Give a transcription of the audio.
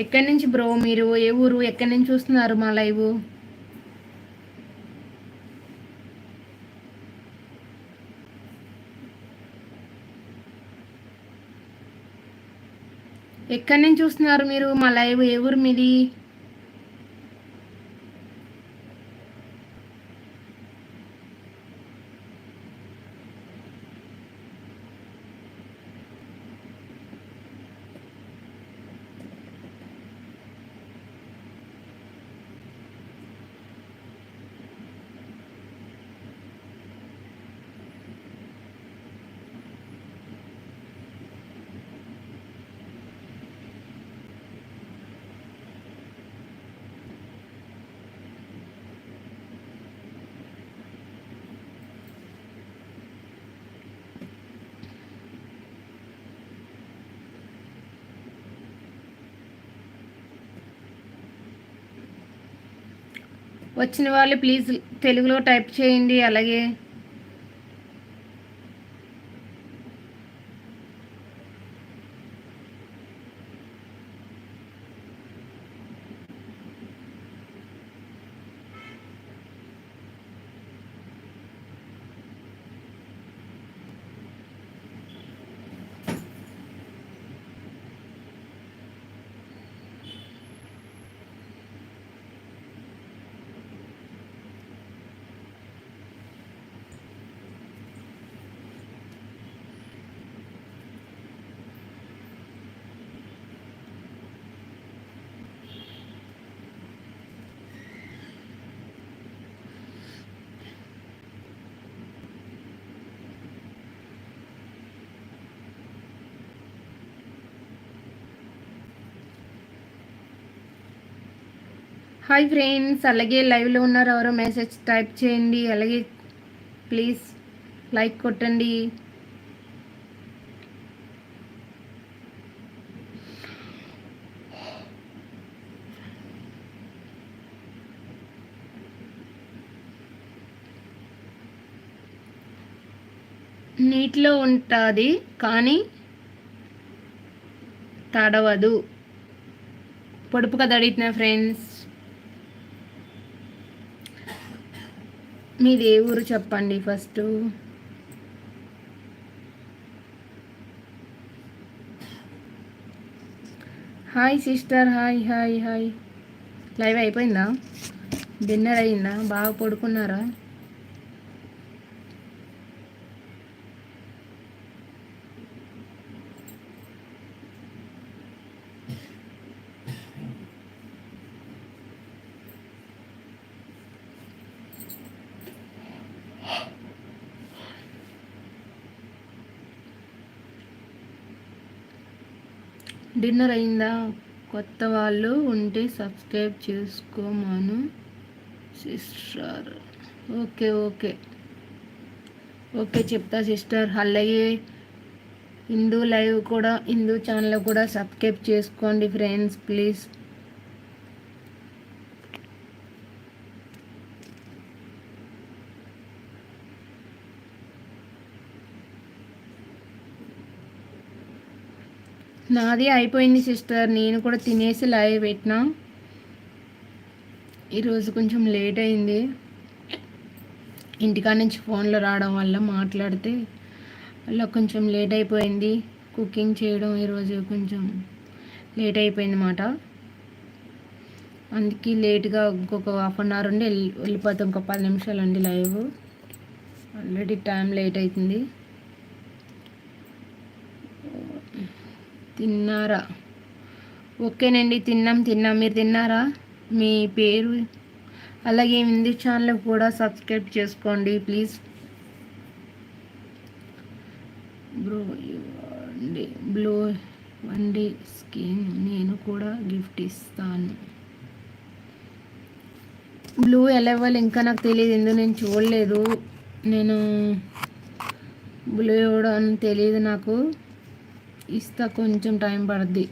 ఎక్కడి నుంచి బ్రో మీరు? ఏ ఊరు? ఎక్కడి నుంచి చూస్తున్నారు మా లైవ్? ఎక్కడి నుంచి చూస్తున్నారు మీరు మా లైవ్? ఏ ఊరు మీది? వచ్చిన వాళ్ళు ప్లీజ్ తెలుగులో టైప్ చేయండి. అలాగే హాయ్ ఫ్రెండ్స్, అలాగే లైవ్లో ఉన్నారు ఎవరో మెసేజ్ టైప్ చేయండి. అలాగే ప్లీజ్ లైక్ కొట్టండి. నీటిలో ఉంటుంది కానీ తడవదు. పొడుపు కథ అడిగిన ఫ్రెండ్స్, మీది ఏ ఊరు చెప్పండి first. Hi sister, hi hi hi. Live అయిపోయిందా? డిన్నర్ అయిందా? బాగా పడుకున్నారా? డిన్నర్ అయిందా? కొత్త వాళ్ళు ఉంటే సబ్స్క్రైబ్ చేసుకోమను సిస్టర్. ఓకే ఓకే ఓకే చెప్తా సిస్టర్. అలాగే హిందూ లైవ్ కూడా, హిందూ ఛానల్ కూడా సబ్స్క్రైబ్ చేసుకోండి ఫ్రెండ్స్ ప్లీజ్. నాది అయిపోయింది సిస్టర్, నేను కూడా తినేసి లైవ్ పెట్టినా. ఈరోజు కొంచెం లేట్ అయింది, ఇంటికాడ నుంచి ఫోన్లో రావడం వల్ల మాట్లాడితే అలా కొంచెం లేట్ అయిపోయింది. కుకింగ్ చేయడం ఈరోజు కొంచెం లేట్ అయిపోయింది అన్నమాట. అందుకే లేట్గా ఇంకొక హాఫ్ అన్ అవర్ ఉండి వెళ్ళిపోతాం. ఇంకో 10 నిమిషాలు అండి లైవ్. ఆల్రెడీ టైం లేట్ అవుతుంది. తిన్నారా? ఓకేనండి, తిన్నాం. మీరు తిన్నారా? మీ పేరు అలాగే హిందీ ఛానల్ కూడా సబ్స్క్రైబ్ చేసుకోండి ప్లీజ్. బ్లూ వండి స్కీమ్ నేను కూడా గిఫ్ట్ ఇస్తాను. బ్లూ ఎలా ఇవ్వాలి ఇంకా నాకు తెలియదు, ఎందుకు నేను చూడలేదు. నేను బ్లూ ఇవ్వడం తెలియదు నాకు. ఇస్తా, కొంచెం టైం పడుద్ది.